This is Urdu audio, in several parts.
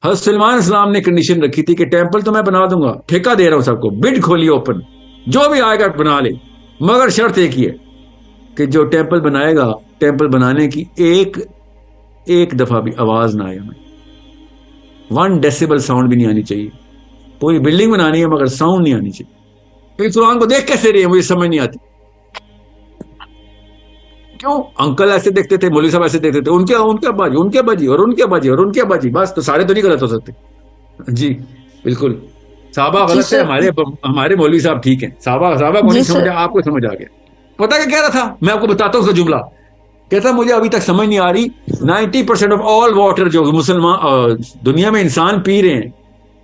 حضرت سلیمان السلام نے کنڈیشن رکھی تھی کہ ٹیمپل تو میں بنا دوں گا، ٹھیکہ دے رہا ہوں سب کو، بڈ کھولی اوپن، جو بھی آئے گا بنا لے، مگر شرط ایک ہی ہے کہ جو ٹیمپل بنائے گا، ٹیمپل بنانے کی ایک دفعہ بھی آواز نہ آئے، ہمیں 1 ڈیسیبل ساؤنڈ بھی نہیں آنی چاہیے. پوری بلڈنگ بنانی ہے مگر ساؤنڈ نہیں آنی چاہیے. تو قرآن کو دیکھ کیسے رہے ہیں مجھے سمجھ نہیں آتی. کیوں انکل ایسے دیکھتے تھے، مولوی صاحب ایسے دیکھتے تھے، ان کے ابا جی، ان کے ابا جی، اور ان کے ابا جی، اور ان کے ابا جی، بس تو سارے تو نہیں غلط ہو سکتے. جی بالکل، صحابہ جی غلط ہے، سر. ہمارے مولوی صاحب ٹھیک ہیں. صحابہ کو جی نہیں سر. سمجھا، آپ کو سمجھ آ گیا. پتا کیا کہہ رہا تھا، میں آپ کو بتاتا ہوں اس کا جملہ. کہتا مجھے ابھی تک سمجھ نہیں آ رہی 90% آف آل واٹر جو مسلمان دنیا میں انسان پی رہے ہیں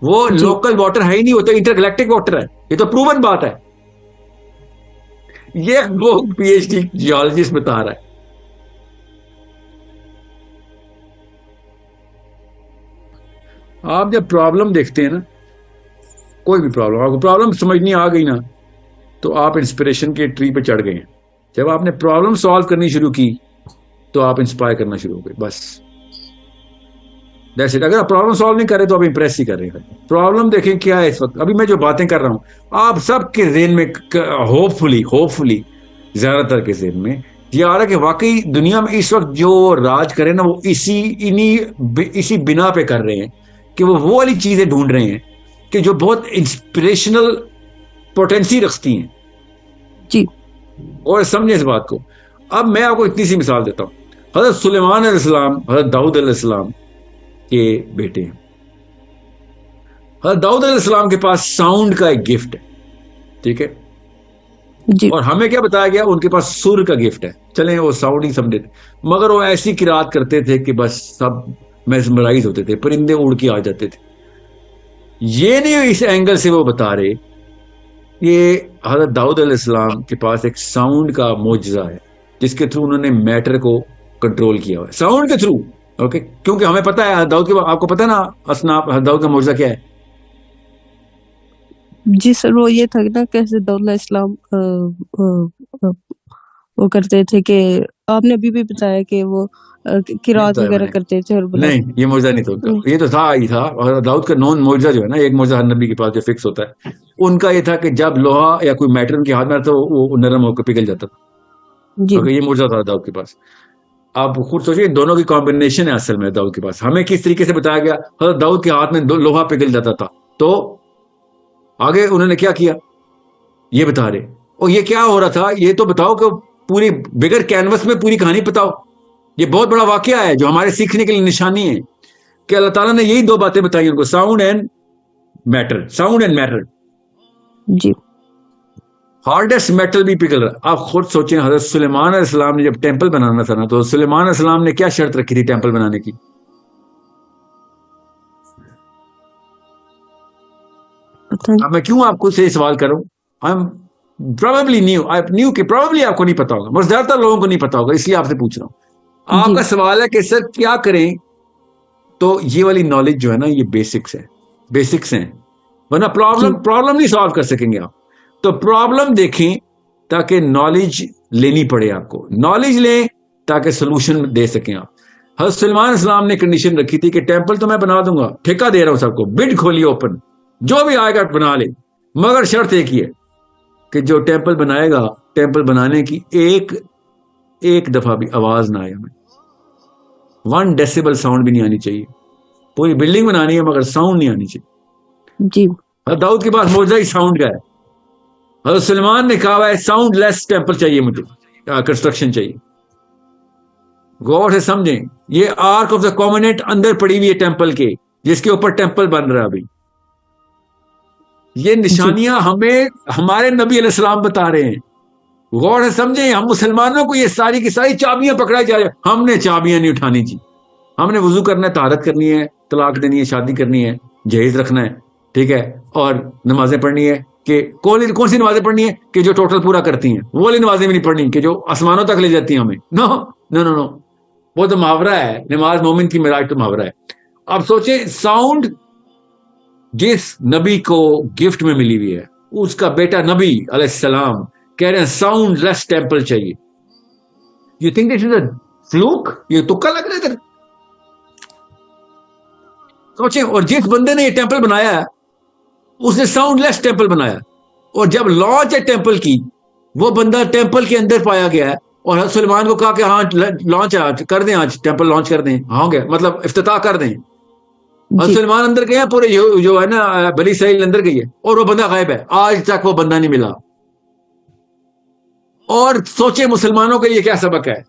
وہ جی لوکل واٹر ہے ہی نہیں، ہوتا انٹر گلیکٹک واٹر ہے. یہ تو پروون بات ہے. یہ وہ پی ایچ ڈی جیولوجسٹ بتا رہا ہے. آپ جب پرابلم دیکھتے ہیں نا، کوئی بھی پرابلم، آپ کو پرابلم سمجھنی آ گئی نا تو آپ انسپریشن کے ٹری پہ چڑھ گئے ہیں. جب آپ نے پرابلم سالو کرنی شروع کی تو آپ انسپائر کرنا شروع ہو گئے. بس دیٹس اٹ. اگر آپ پرابلم سالو نہیں کر رہے تو آپ امپریس ہی کر رہے ہیں. پرابلم دیکھیں کیا ہے اس وقت. ابھی میں جو باتیں کر رہا ہوں آپ سب کے ذہن میں ہوپ فلی زیادہ تر کے ذہن میں یہ آ رہا ہے کہ واقعی دنیا میں اس وقت جو راج کرے نا وہ اسی بنا پہ کر رہے ہیں کہ وہ والی چیزیں ڈھونڈ رہے ہیں کہ جو بہت انسپریشنل پوٹینسی رکھتی ہیں. جی اور سمجھیں اس بات کو. اب میں آپ کو اتنی سی مثال دیتا ہوں. حضرت سلیمان علیہ السلام حضرت داؤد علیہ السلام کے بیٹے ہیں. حضرت داؤد علیہ السلام کے پاس ساؤنڈ کا ایک گفٹ ہے، ٹھیک ہے. جی اور ہمیں کیا بتایا گیا، ان کے پاس سر کا گفٹ ہے. چلیں وہ ساؤنڈ ہی سمجھے تھے، مگر وہ ایسی قرات کرتے تھے کہ بس سب میسمرائز ہوتے تھے، پرندے اڑ کے آ جاتے تھے. یہ نہیں اس اینگل سے وہ بتا رہے یہ حضرت داؤد علیہ السلام کے پاس ایک ساؤنڈ کا معجزہ ہے جس کے تھرو انہوں نے میٹر کو کنٹرول کیا ہوا ہے، ساؤنڈ کے تھرو. اوکے، کیونکہ ہمیں پتا ہے داؤد کے، آپ کو پتا ہے نا اسنا داؤد کا معجزہ کیا ہے. جی سر. وہ یہ تھا نا کیسے دولہ اسلام وہ کرتے تھے کہ آپ نے ابھی بھی بتایا کہ وہ نہیں قرات بتایا میں وغیرہ نے، کرتے تھے اور نہیں یہ معجزہ نہیں تھا ان کا. نہیں. یہ تو تھا ہی تھا. اور داؤد کا نون معجزہ جو ہے نا، ایک معجزہ ہر نبی کے پاس جو فکس ہوتا ہے، ان کا یہ تھا کہ جب لوہا یا کوئی میٹر ان کے ہاتھ میں آتا تو وہ نرم ہو کر پگھل جاتا تھا. جی اوکے، یہ معجزہ تھا داؤد کے پاس. آپ خود سوچیے دونوں کی کمبینیشن ہے اصل میں داؤد کے پاس. ہمیں کس طریقے سے بتایا گیا، حضرت داؤد کے ہاتھ میں لوہا پگھل جاتا تھا. تو آگے انہوں نے کیا کیا یہ بتا رہے. اور یہ کیا ہو رہا تھا یہ تو بتاؤ کہ پوری بگر کینوس میں پوری کہانی بتاؤ. یہ بہت بڑا واقعہ ہے جو ہمارے سیکھنے کے لیے نشانی ہے کہ اللہ تعالیٰ نے یہی 2 باتیں بتائی ان کو، ساؤنڈ اینڈ میٹر. جی ہارڈسٹ میٹل بھی پگھل رہا. آپ خود سوچیں حضرت سلیمان علیہ السلام نے جب ٹیمپل بنانا تھا نا تو سلیمان علیہ السلام نے کیا شرط رکھی تھی ٹیمپل بنانے کی. پتہ نہیں. اب میں کیوں آپ کو سے سوال کروں، پروبیبلی نیو کہ پروبیبلی آپ کو نہیں پتا ہوگا، مگر زیادہ تر لوگوں کو نہیں پتا ہوگا، اس لیے آپ سے پوچھ رہا ہوں. آپ جی کا سوال ہے کہ سر کیا کریں. تو یہ والی نالج جو ہے نا یہ بیسکس ہیں، ورنہ جی پرابلم نہیں سالو کر سکیں گے آپ. تو پرابلم دیکھیں تاکہ نالج لینی پڑے آپ کو، نالج لیں تاکہ سولوشن دے سکیں آپ. حضرت سلیمان السلام نے کنڈیشن رکھی تھی کہ ٹیمپل تو میں بنا دوں گا، ٹھیکہ دے رہا ہوں سب کو، بڈ کھولی اوپن، جو بھی آئے گا بنا لے، مگر شرط ایک ہی ہے کہ جو ٹیمپل بنائے گا، ٹیمپل بنانے کی ایک دفعہ بھی آواز نہ آئے، ہمیں 1 ڈیسیبل ساؤنڈ بھی نہیں آنی چاہیے. پوری بلڈنگ بنانی ہے مگر ساؤنڈ نہیں آنی چاہیے. جی حضرت داؤد کے پاس معجزہ ہی ساؤنڈ کا ہے. حضرت سلیمان نے کہا ہے ساؤنڈ لیس ٹیمپل چاہیے مجھے، کنسٹرکشن چاہیے. غور سے سمجھیں، یہ آرک آف دا کومیننٹ اندر پڑی ہوئی ہے ٹیمپل کے، جس کے اوپر ٹیمپل بن رہا ہے ابھی. یہ جی نشانیاں ہمیں ہمارے نبی علیہ السلام بتا رہے ہیں. غور سے سمجھیں، ہم مسلمانوں کو یہ ساری کی ساری چابیاں پکڑائی جا رہی ہیں. ہم نے چابیاں نہیں اٹھانی جی. ہم نے وضو کرنا ہے، طہارت کرنی ہے، طلاق دینی ہے، شادی کرنی ہے، جہیز رکھنا ہے، ٹھیک ہے، اور نمازیں پڑھنی ہے. کہ کون سی نمازیں پڑھنی ہے کہ جو ٹوٹل پورا کرتی ہیں، وہ والی نمازیں بھی نہیں پڑھنی کہ جو آسمانوں تک لے جاتی ہیں ہمیں. نو نو نو نو، وہ تو محاورہ ہے. نماز مومن کی معراج تو محاورہ ہے. اب سوچیں ساؤنڈ جس نبی کو گفٹ میں ملی ہوئی ہے، اس کا بیٹا نبی علیہ السلام کہہ رہے ہیں ساؤنڈ لیس ٹیمپل چاہیے. You think this is a flock? یہ تکا لگ رہا ہے. سوچیں. اور جس بندے نے یہ ٹیمپل بنایا ہے اس نے ساؤنڈ لیس ٹیمپل بنایا, اور جب لانچ ہے ٹیمپل کی, وہ بندہ ٹیمپل کے اندر پایا گیا ہے, اور حضرت سلیمان کو کہا کہ ہاں لانچ ہے, کر دیں آج ٹیمپل لانچ کر دیں, ہاں گیا مطلب افتتاح کر دیں. حضرت سلیمان اندر گئے, پورے جو ہے نا بنی اسرائیل اندر گئی ہے, اور وہ بندہ غائب ہے, آج تک وہ بندہ نہیں ملا. اور سوچے مسلمانوں کے لیے کیا سبق ہے.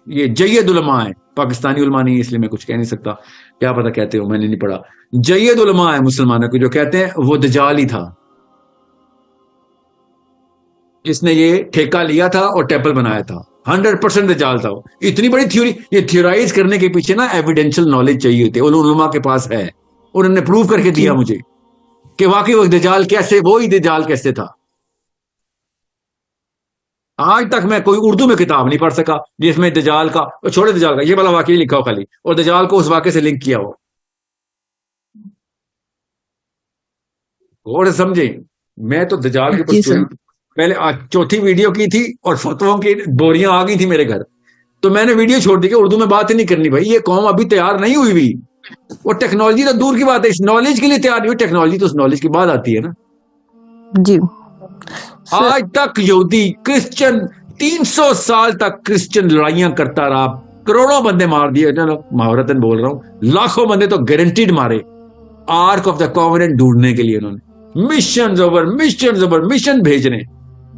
یہ جید علماء ہیں, پاکستانی علماء نہیں, اس لیے میں کچھ کہہ نہیں سکتا, کیا پتہ کہتے ہو, میں نے نہیں پڑھا. جید علماء ہیں مسلمانوں کے جو کہتے ہیں وہ دجال ہی تھا, جس نے یہ ٹھیکہ لیا تھا اور ٹیمپل بنایا تھا. 100% دجال تھا وہ. اتنی بڑی تھیوری, یہ تھیورائز کرنے کے پیچھے نا ایویڈینشل نالج چاہیے ہوتی ہے, علماء کے پاس ہے, انہوں نے پروف کر کے دیا مجھے کہ واقعی وہ دجال کیسے, وہی دجال کیسے تھا. آج تک میں کوئی اردو میں کتاب نہیں پڑھ سکا جس میں دجال کا, چھوڑے دجال کا, یہ والا واقعی لکھا ہو خالی, اور دجال کو اس واقعے سے لنک کیا ہو. اور سمجھیں, میں تو دجال کے اوپر پہلے چوتھی ویڈیو کی تھی اور فتووں کی بوریاں آ گئی تھی میرے گھر, تو میں نے ویڈیو چھوڑ دی کہ اردو میں بات ہی نہیں کرنی بھائی, یہ قوم ابھی تیار نہیں ہوئی بھی. وہ ٹیکنالوجی تو دور کی بات ہے, اس نالج کے لیے تیار نہیں ہوئی. ٹیکنالوجی تو اس نالج کے بعد آتی ہے نا. جی آج تک یہودی کرسچن 300 سال تک کرسچن لڑائیاں کرتا رہا, کروڑوں بندے مار دیے, چلو محاورتاً بول رہا ہوں, لاکھوں بندے تو گارنٹیڈ مارے آرک آف دا کووننٹ ڈھونڈنے کے لیے. انہوں نے مشن بھیج رہے ہیں.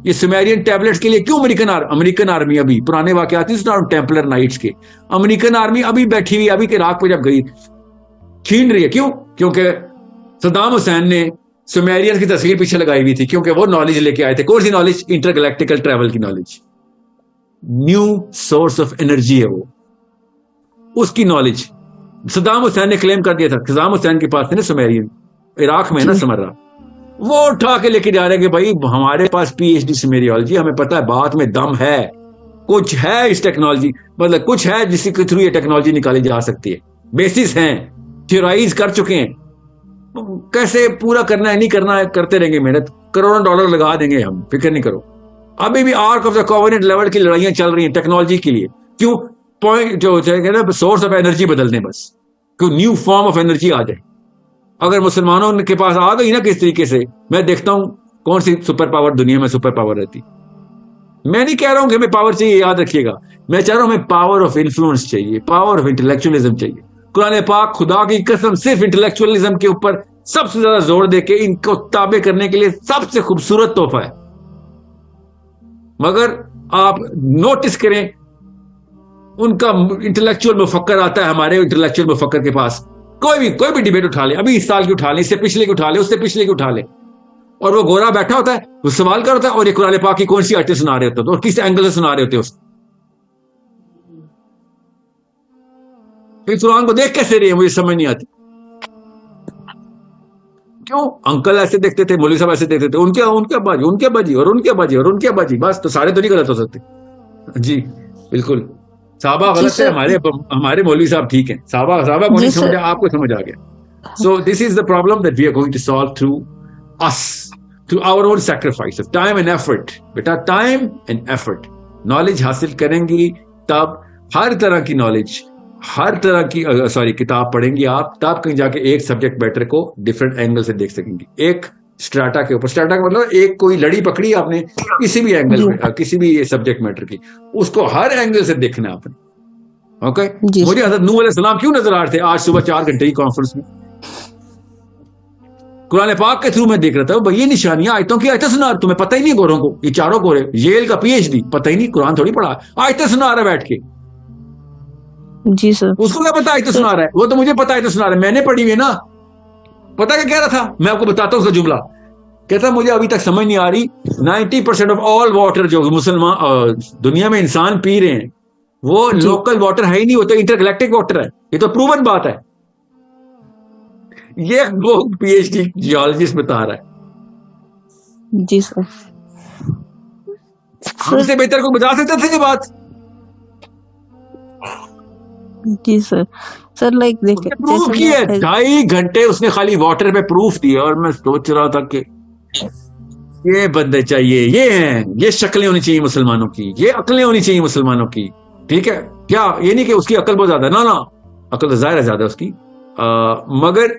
یہ سمیرین ٹیبلٹس کے لیے کیوں امریکن آرمی ابھی, پرانے واقعات نہیں سنا ٹیمپلر نائٹس کے, امریکن آرمی ابھی بیٹھی ہوئی, ابھی کے عراق پہ جب گئی چھین رہی ہے. کیوں؟ کیونکہ صدام حسین نے سمیرین کی تصویر پیچھے لگائی ہوئی تھی, کیونکہ وہ نالج لے کے آئے تھے. کون سی نالج؟ انٹر گلیکٹیکل ٹریول کی knowledge. New source of energy ہے وہ, اس کی نالج صدام حسین نے کلیم کر دیا تھا. صدام حسین کے پاس تھے نا سمیرین, عراق میں نا سمر رہا, وہ اٹھا کے لے کے جا رہے کہ بھائی ہمارے پاس پی ایچ ڈی سمیریولوجی, ہمیں پتا ہے بات میں دم ہے, کچھ ہے اس ٹیکنالوجی, مطلب کچھ ہے جس کے تھرو یہ ٹیکنالوجی نکالی جا سکتی ہے. بیسس ہیں, تھیورائز کر چکے ہیں, کیسے پورا کرنا ہے نہیں کرنا ہے کرتے رہیں گے محنت, کروڑوں ڈالر لگا دیں گے ہم, فکر نہیں کرو. ابھی بھی ark of the covenant level کی لڑائیاں چل رہی ہیں ٹیکنالوجی کے لیے. کیوں؟ پوائنٹ جو سورس آف انرجی بدل دیں بس, کیوں نیو فارم آف انرجی آ جائے. اگر مسلمانوں کے پاس آ گئی نا کس طریقے سے, میں دیکھتا ہوں کون سی سپر پاور دنیا میں سپر پاور رہتی. میں نہیں کہہ رہا ہوں کہ ہمیں پاور چاہیے, یاد رکھیے گا, میں چاہ رہا ہوں ہمیں پاور آف انفلوئنس چاہیے, پاور آف انٹلیکچولیزم چاہیے. قرآن پاک خدا کی قسم صرف انٹلیکچولیزم کے اوپر سب سے زیادہ زور دے کے ان کو تابع کرنے کے لیے سب سے خوبصورت تحفہ ہے. مگر آپ نوٹس کریں, ان کا انٹلیکچوئل مفکر آتا ہے ہمارے انٹلیکچوئل مفکر کے پاس, کوئی بھی ڈیبیٹ اٹھا لے, ابھی اس سال کی اٹھا لے, اس سے پچھلے کی اٹھا لے, اس سے پچھلے کی اٹھا لے, اور وہ گورا بیٹھا ہوتا ہے, وہ سوال کر ہوتا ہے, اور یہ قرآن پاک کی کون سی آیتیں سنا رہے ہوتے ہیں اور کس اینگل سے سنا رہے ہوتے ہیں اس کو. پھر قرآن کو دیکھ کیسے رہے ہیں, مجھے سمجھ نہیں آتی. کیوں؟ انکل ایسے دیکھتے تھے, مولوی صاحب ایسے دیکھتے تھے, ان کے باجی اور ان کے باجی, بس تو سارے تو نہیں غلط ہو سکتے. جی بالکل, صحابہ غلط ہے, ہمارے مولوی صاحب ٹھیک ہیں. صحابہ کو نہیں سمجھا, آپ کو سمجھ آ گیا. So this is the problem that we are going to solve through us, through our own sacrifice of time and effort. بیٹا time and effort, نالج حاصل کریں گی تب ہر طرح کی نالج, ہر طرح کی کتاب پڑھیں گی آپ, تب کہیں جا کے ایک سبجیکٹ میٹر کو ڈفرینٹ اینگل سے دیکھ سکیں گی. ایک اسٹریٹا کے اوپر, اسٹریٹا کا مطلب ایک کوئی لڑی پکڑی آپ نے کسی بھی اینگل میں, کسی بھی سبجیکٹ میٹر کی, اس کو ہر اینگل سے دیکھنا آپ نے. اوکے, مجھے حضرت نوح علیہ السلام کیوں نظر آ رہے تھے آج صبح 4 گھنٹے کی کانفرنس میں؟ قرآن پاک کے تھرو میں دیکھ رہا تھا. بھائی یہ نشانیاں آیتوں کی آیتیں سنا, تمہیں پتہ ہی نہیں گوروں کو, یہ چاروں گورے, ییل کا پی ایچ ڈی, پتہ ہی نہیں, قرآن تھوڑی پڑھا, آیتیں سنا رہا ہے بیٹھ کے. جی سر, اس کو کیا پتا آیتیں سنا رہا ہے, وہ تو مجھے پتا آیتیں سنا رہا ہے, میں نے پڑھی ہوئی نا. پتا کیا کہہ رہا تھا, میں آپ کو بتاتا ہوں اس کا جملہ. کہتا مجھے ابھی تک سمجھ نہیں آ رہی, 90% آف آل واٹر جو مسلمان دنیا میں انسان پی رہے ہیں وہ لوکل واٹر ہے ہی نہیں, ہوتا انٹر گلیکٹک واٹر ہے. یہ تو پروون بات ہے, یہ وہ پی ایچ ڈی جیولوجسٹ بتا رہا ہے. جی سر, ہم سے بہتر کو بتا سکتے تھے یہ بات. جی سر لائک دیکھیں پروف کیا ہے, 2.5 گھنٹے اس نے خالی واٹر پہ پروف دیا, اور میں سوچ رہا تھا کہ یہ بندے چاہیے, یہ ہیں, یہ شکلیں ہونی چاہیے مسلمانوں کی, یہ عقلیں ہونی چاہیے مسلمانوں کی. ٹھیک ہے, کیا یہ نہیں کہ اس کی عقل بہت زیادہ, نا عقل تو ظاہر ہے زیادہ اس کی, مگر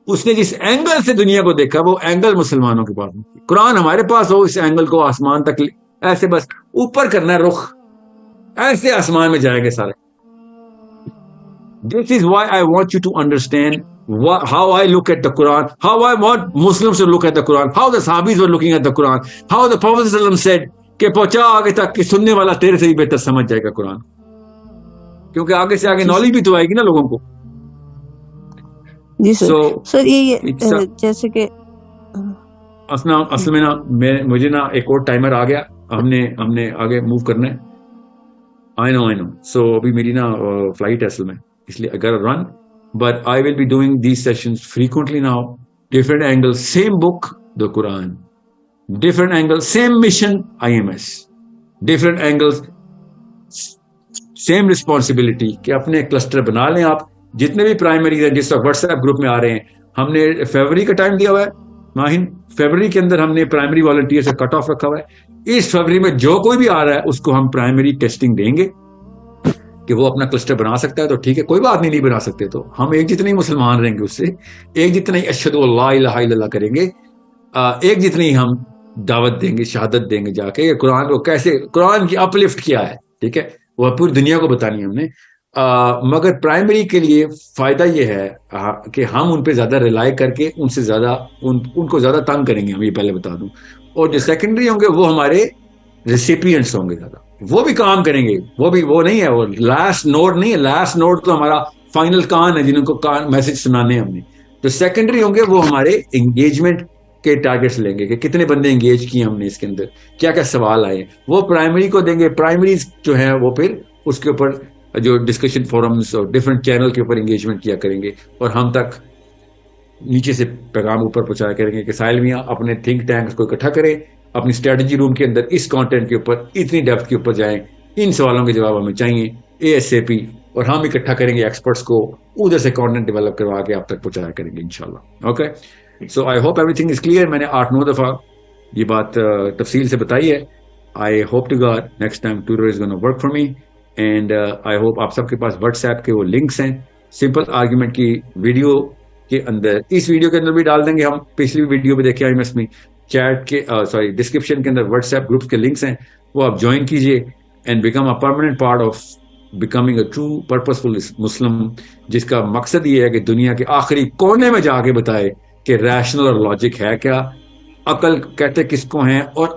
اس نے جس اینگل سے دنیا کو دیکھا وہ اینگل مسلمانوں کے پاس نہیں. قرآن ہمارے پاس ہو, اس اینگل کو آسمان تک ایسے بس اوپر کرنا ہے رخ, ایسے آسمان میں جائیں گے سارے. This is why I want you to understand how I look at the Quran, how I want Muslims to look at the Quran, how the Sahabis were looking at the Quran, how the Prophet ﷺ said کہ پہنچا آگے تک کہ سننے والا تیرے سے بھی بہتر سمجھ جائے گا قرآن, کیونکہ آگے سے آگے نالج بھی تو آئے گی نا لوگوں کو. جی سر یہ جیسے کہ اصل میں نا مجھے نا ایک اور ٹائمر آ گیا, ہم نے آگے موو کرنا ہے. I know. So ابھی میری نا فلائٹ ہے اصل میں, اس لیے I gotta run. But I will be doing these sessions frequently now. Different angles, same book, the Quran. Different angles, same mission, IMS. Different angles, same responsibility. کہ اپنے کلسٹر بنا لیں آپ, جتنے بھی پرائمریز ہیں جس وقت واٹس ایپ گروپ میں آ رہے ہیں. ہم نے فیبرری کا ٹائم دیا ہوا ہے ماہین, فیبرری کے اندر ہم نے پرائمری والنٹیئر سے کٹ آف رکھا ہوا ہے. اس فیبرری میں جو کوئی بھی آ رہا ہے اس کو ہم پرائمری ٹیسٹنگ دیں گے کہ وہ اپنا کلسٹر بنا سکتا ہے تو ٹھیک ہے, کوئی بات نہیں بنا سکتے تو ہم ایک جتنے ہی مسلمان رہیں گے اس سے, ایک جتنے ہی اشہد اللہ الہ الا اللہ کریں گے, ایک جتنے ہی ہم دعوت دیں گے, شہادت دیں گے جا کے قرآن کو کیسے, قرآن کی اپ لفٹ کیا ہے, ٹھیک ہے, وہ پوری دنیا کو بتانی ہے ہم نے. مگر پرائمری کے لیے فائدہ یہ ہے کہ ہم ان پہ زیادہ ریلائی کر کے ان سے زیادہ ان کو زیادہ تنگ کریں گے, ہم یہ پہلے بتا دوں. اور جو سیکنڈری ہوں گے وہ ہمارے ریسیپینٹس ہوں گے زیادہ, وہ بھی کام کریں گے, وہ نہیں ہے, وہ لاسٹ نوٹ نہیں ہے. لاسٹ نوٹ تو ہمارا فائنل کان ہے جن کو میسج سنانے ہم نے. جو سیکنڈری ہوں گے وہ ہمارے انگیجمنٹ کے ٹارگیٹس لیں گے کہ کتنے بندے انگیج کیے ہم نے اس کے اندر, کیا کیا سوال آئے, وہ پرائمری کو دیں گے. پرائمریز جو ہیں وہ پھر اس کے اوپر جو ڈسکشن فورمز اور ڈفرینٹ چینل کے اوپر انگیجمنٹ کیا کریں گے, اور ہم تک نیچے سے پیغام اوپر پہنچایا کریں گے کہ ساحل میاں اپنے تھنک ٹینکس کو اکٹھا کریں, اپنی اسٹریٹجی روم کے اندر اس کانٹینٹ کے اوپر اتنی ڈیپتھ کے اوپر جائیں, ان سوالوں کے جواب ہمیں چاہیے ASAP, اور ہم اکٹھا کریں گے ایکسپرٹس کو, ادھر سے کانٹینٹ ڈیولپ کروا کے آپ تک پہنچایا کریں گے انشاءاللہ. Okay, so I hope every thing is clear. میں نے 8-9 دفعہ یہ بات تفصیل سے بتائی ہے. I hope to God next time tutor is gonna work for me, and I hope آپ سب کے پاس واٹس ایپ کے وہ لنکس ہیں سمپل آرگیومنٹ کی ویڈیو کے اندر, اس ویڈیو کے اندر بھی ڈال دیں گے ہم, پچھلی ویڈیو بھی دیکھیں IMS میں چیٹ کے ڈسکرپشن کے اندر واٹس ایپ گروپ کے لنکس ہیں, وہ آپ جوائن کیجئے and become a permanent part of becoming a true purposeful Muslim, جس کا مقصد یہ ہے کہ دنیا کے آخری کونے میں جا کے بتائے کہ ریشنل اور لاجک ہے کیا, عقل کہتے کس کو ہیں, اور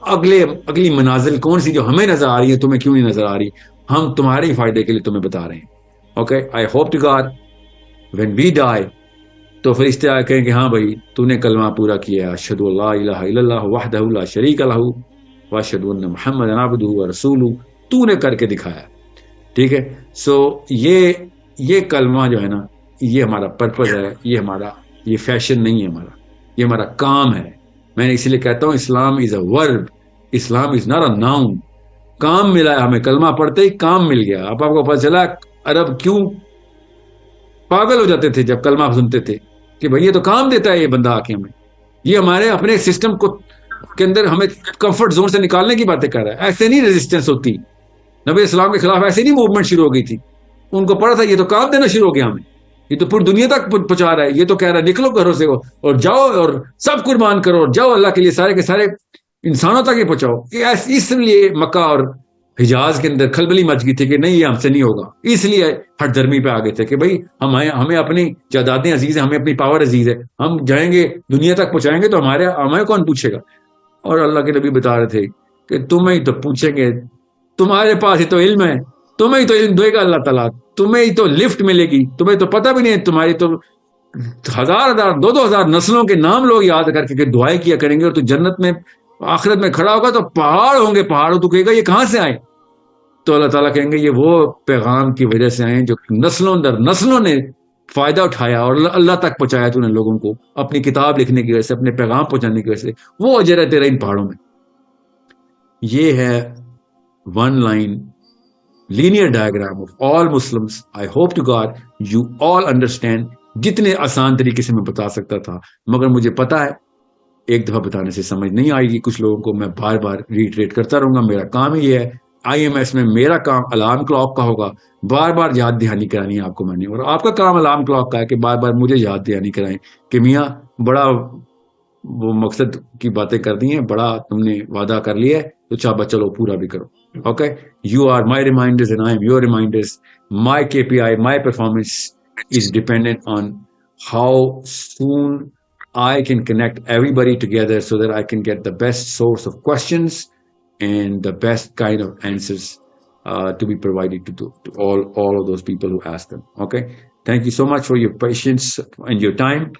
اگلی منازل کون سی جو ہمیں نظر آ رہی ہے تمہیں کیوں نہیں نظر آ رہی, ہم تمہارے فائدے کے لیے تمہیں بتا رہے ہیں. Okay, I hope to God when we die تو فرشتے آ کہیں کہ ہاں بھائی تو نے کلمہ پورا کیا, اشہد اللہ الہ الا اللہ وحدہ لا شریک لہ واشہد ان محمدا عبدہ ورسولہ, تو نے کر کے دکھایا, ٹھیک ہے. سو یہ کلمہ جو ہے نا, یہ ہمارا پرپز ہے, یہ فیشن نہیں ہے ہمارا, یہ ہمارا کام ہے. میں نے اسی لیے کہتا ہوں اسلام از اے ورب, اسلام از ناٹ اے ناؤن. کام ملا ہے ہمیں, کلمہ پڑھتے ہی کام مل گیا. اب آپ کو پتہ چلا عرب کیوں پاگل ہو جاتے تھے جب کلمہ سنتے تھے کہ بھئی یہ تو کام دیتا ہے یہ بندہ آ کے ہمیں, یہ ہمارے اپنے سسٹم کو کے اندر ہمیں کمفرٹ زون سے نکالنے کی باتیں کر رہا ہے. ایسے نہیں ریزسٹنس ہوتی, نبی اسلام کے خلاف ایسے نہیں موومنٹ شروع ہو گئی تھی. ان کو پڑا تھا یہ تو کام دینا شروع ہو گیا ہمیں, یہ تو پوری دنیا تک پہنچا رہا ہے, یہ تو کہہ رہا ہے نکلو گھروں سے اور جاؤ اور سب قربان کرو اور جاؤ اللہ کے لیے سارے کے سارے انسانوں تک یہ پہنچاؤ. اس لیے مکہ اور حجاز کے اندر کھلبلی مچ گئی تھی کہ نہیں یہ ہم سے نہیں ہوگا, اس لیے ہٹ دھرمی پہ آ گئے تھے کہ بھائی ہمیں اپنی جائیدادیں عزیز ہیں, ہمیں اپنی پاور عزیز ہے, ہم جائیں گے دنیا تک پہنچائیں گے تو ہمیں کون پوچھے گا. اور اللہ کے نبی بتا رہے تھے کہ تمہیں ہی تو پوچھیں گے, تمہارے پاس ہی تو علم ہے, تمہیں ہی تو علم دے گا اللہ تعالیٰ, تمہیں ہی تو لفٹ ملے گی, تمہیں تو پتہ بھی نہیں ہے, تمہاری تو 1000 2000 نسلوں کے نام لوگ یاد کر کے دعائیں کیا کریں گے, اور تو جنت میں آخرت میں کھڑا ہوگا تو پہاڑ ہوں گے, پہاڑوں تو کہے گا یہ کہاں سے آئے, تو اللہ تعالیٰ کہیں گے یہ وہ پیغام کی وجہ سے آئے جو نسلوں نے فائدہ اٹھایا اور اللہ تک پہنچایا تو نے لوگوں کو اپنی کتاب لکھنے کی وجہ سے, اپنے پیغام پہنچانے کی وجہ سے, وہ اجر ہے تیرا ان پہاڑوں میں. یہ ہے one line linear diagram of all Muslims. I hope to God you all understand. جتنے آسان طریقے سے میں بتا سکتا تھا, مگر مجھے پتا ہے ایک دفعہ بتانے سے سمجھ نہیں آئے گی کچھ لوگوں کو, میں بار بار ریٹریٹ کرتا رہوں گا, میرا کام ہی یہ ہے. IMS میں میرا کام الارم کلاک کا ہوگا, بار بار یاد دہانی کرانی ہے آپ کو میں نے, اور آپ کا کام الارم کلاک کا ہے کہ بار بار مجھے یاد دہانی کرائیں کہ میاں بڑا وہ مقصد کی باتیں کر دی ہیں, بڑا تم نے وعدہ کر لیا ہے تو چابا چلو پورا بھی کرو. Okay, you are my reminders and I am your reminders. My KPI, my performance is dependent on how soon I can connect everybody together so that I can get the best source of questions and the best kind of answers to be provided to all of those people who ask them. Okay, thank you so much for your patience and your time.